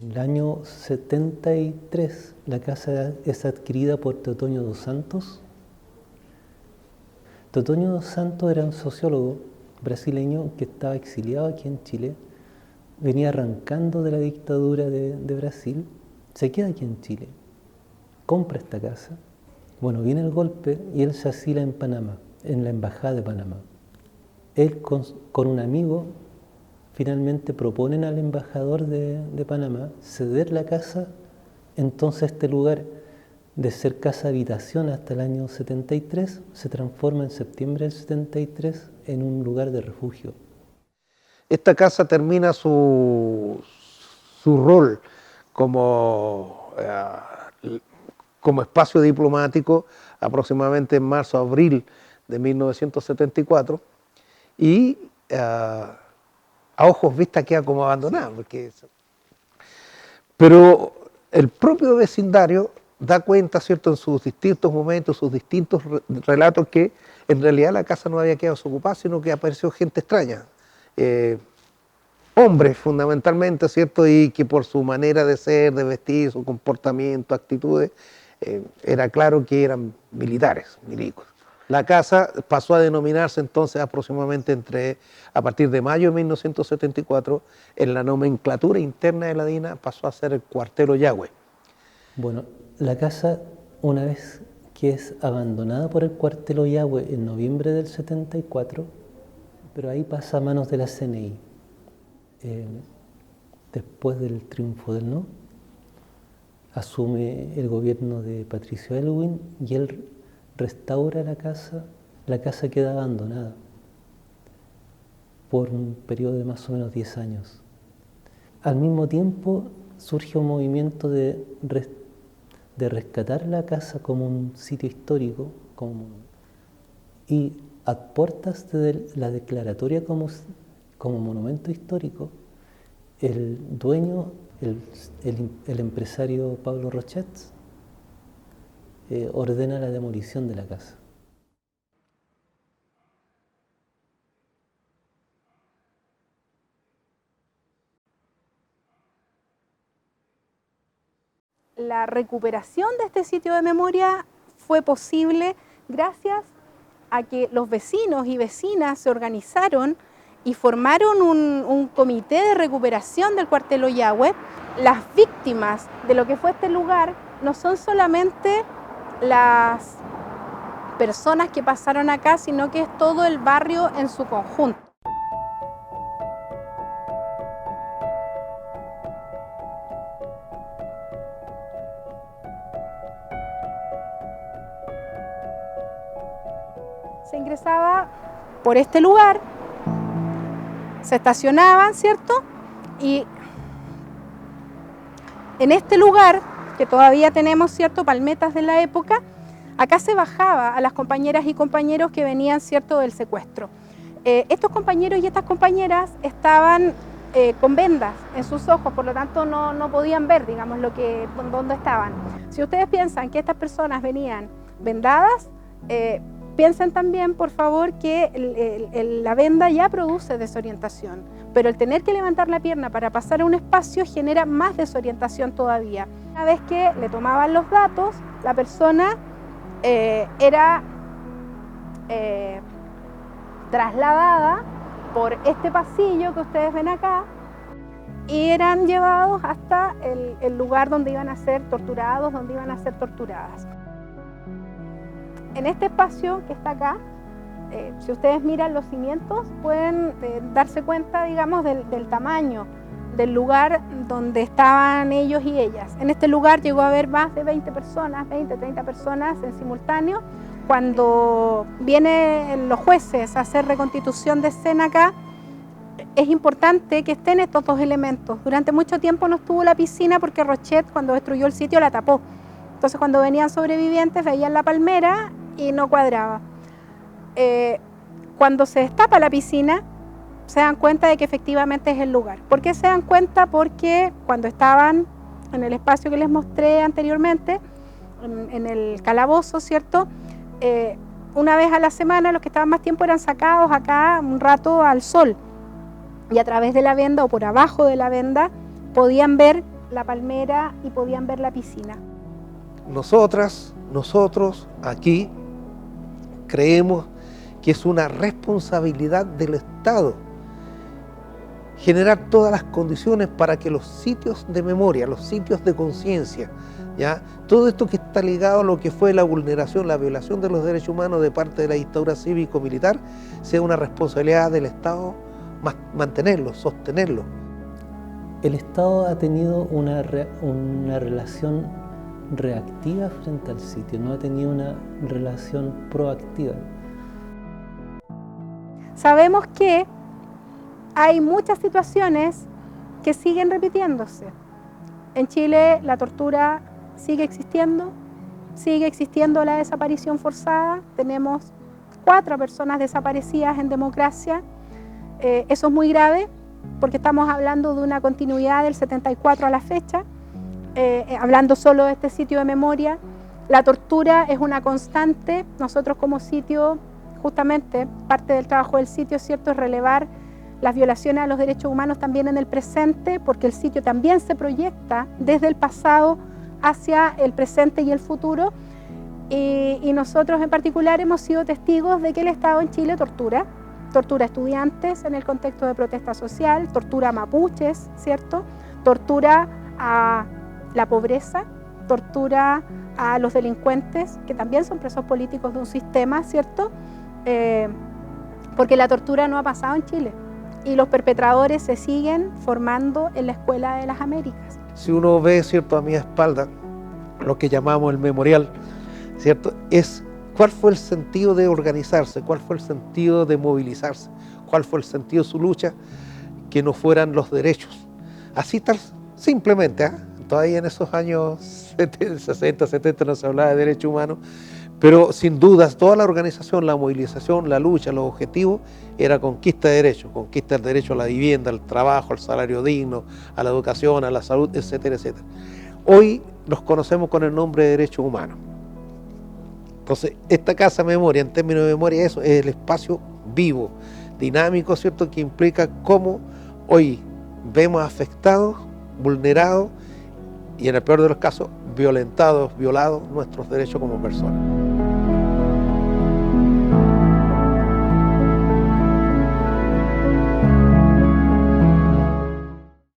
En el año 73 la casa es adquirida por Teotonio dos Santos. Teotonio dos Santos era un sociólogo brasileño que estaba exiliado aquí en Chile, venía arrancando de la dictadura de Brasil, se queda aquí en Chile, compra esta casa. Bueno, viene el golpe y él se asila en Panamá, en la embajada de Panamá. Él con un amigo finalmente proponen al embajador de Panamá ceder la casa. Entonces este lugar, de ser casa habitación hasta el año 73, se transforma en septiembre del 73 en un lugar de refugio. Esta casa termina su rol como espacio diplomático aproximadamente en marzo-abril de 1974 y a ojos vistas queda como abandonada. Pero el propio vecindario da cuenta, ¿cierto?, en sus distintos momentos, sus distintos relatos, que en realidad la casa no había quedado desocupada, sino que apareció gente extraña. Hombres fundamentalmente, ¿cierto?, y que por su manera de ser, de vestir, su comportamiento, actitudes, era claro que eran militares, milicos. La casa pasó a denominarse entonces aproximadamente a partir de mayo de 1974, en la nomenclatura interna de la DINA pasó a ser el cuartel Ollagüe. Bueno, la casa, una vez que es abandonada por el cuartel Ollagüe en noviembre del 74, pero ahí pasa a manos de la CNI. Después del triunfo del no, asume el gobierno de Patricio Aylwin y él restaura la casa queda abandonada por un periodo de más o menos 10 años. Al mismo tiempo surge un movimiento de rescatar la casa como un sitio histórico y a puertas de la declaratoria como monumento histórico, el dueño, el empresario Pablo Rochet, ordena la demolición de la casa. La recuperación de este sitio de memoria fue posible gracias a que los vecinos y vecinas se organizaron y formaron un comité de recuperación del cuartel Ollagüe. Las víctimas de lo que fue este lugar no son solamente las personas que pasaron acá, sino que es todo el barrio en su conjunto. Se ingresaba por este lugar, se estacionaban, ¿cierto? Y en este lugar, que todavía tenemos, ¿cierto?, palmetas de la época, acá se bajaba a las compañeras y compañeros que venían, ¿cierto?, del secuestro. Estos compañeros y estas compañeras estaban con vendas en sus ojos, por lo tanto no podían ver, digamos, dónde estaban. Si ustedes piensan que estas personas venían vendadas, piensen también, por favor, que la venda ya produce desorientación, pero el tener que levantar la pierna para pasar a un espacio genera más desorientación todavía. Una vez que le tomaban los datos, la persona era trasladada por este pasillo que ustedes ven acá y eran llevados hasta el lugar donde iban a ser torturados, donde iban a ser torturadas. En este espacio que está acá, si ustedes miran los cimientos, pueden darse cuenta, digamos, del tamaño del lugar donde estaban ellos y ellas. En este lugar llegó a haber más de 20 personas, 20, 30 personas en simultáneo. Cuando vienen los jueces a hacer reconstitución de escena acá, es importante que estén estos dos elementos. Durante mucho tiempo no estuvo la piscina porque Rochet, cuando destruyó el sitio, la tapó. Entonces, cuando venían sobrevivientes, veían la palmera y no cuadraba. Cuando se destapa la piscina, se dan cuenta de que efectivamente es el lugar. ¿Por qué se dan cuenta? Porque cuando estaban en el espacio que les mostré anteriormente, en el calabozo, ¿cierto?, una vez a la semana los que estaban más tiempo eran sacados acá un rato al sol y a través de la venda o por abajo de la venda podían ver la palmera y podían ver la piscina. Nosotros aquí creemos que es una responsabilidad del Estado generar todas las condiciones para que los sitios de memoria, los sitios de conciencia, ¿ya? Todo esto que está ligado a lo que fue la vulneración, la violación de los derechos humanos de parte de la dictadura cívico-militar, sea una responsabilidad del Estado mantenerlo, sostenerlo. El Estado ha tenido una relación reactiva frente al sitio, no ha tenido una relación proactiva. Sabemos que hay muchas situaciones que siguen repitiéndose. En Chile la tortura sigue existiendo la desaparición forzada, tenemos 4 personas desaparecidas en democracia. Eso es muy grave porque estamos hablando de una continuidad del 74 a la fecha, hablando solo de este sitio de memoria. La tortura es una constante. Nosotros como sitio, justamente parte del trabajo del sitio, ¿cierto?, es relevar las violaciones a los derechos humanos también en el presente, porque el sitio también se proyecta desde el pasado hacia el presente y el futuro. Y nosotros en particular hemos sido testigos de que el Estado en Chile tortura a estudiantes en el contexto de protesta social, tortura a mapuches, ¿cierto?, tortura a la pobreza, tortura a los delincuentes, que también son presos políticos de un sistema, ¿cierto?, porque la tortura no ha pasado en Chile y los perpetradores se siguen formando en la Escuela de las Américas. Si uno ve, ¿cierto?, a mi espalda, lo que llamamos el memorial, ¿cierto?, es cuál fue el sentido de organizarse, cuál fue el sentido de movilizarse, cuál fue el sentido de su lucha, que no fueran los derechos. Así tal, simplemente, todavía en esos años 60, 70 no se hablaba de derechos humanos, pero sin dudas toda la organización, la movilización, la lucha, los objetivos, era conquista de derechos, conquista del derecho a la vivienda, al trabajo, al salario digno, a la educación, a la salud, etcétera, etcétera. Hoy los conocemos con el nombre de derechos humanos. Entonces, esta Casa Memoria, en términos de memoria, eso es el espacio vivo, dinámico, ¿cierto?, que implica cómo hoy vemos afectados, vulnerados y, en el peor de los casos, violentados, violados nuestros derechos como personas.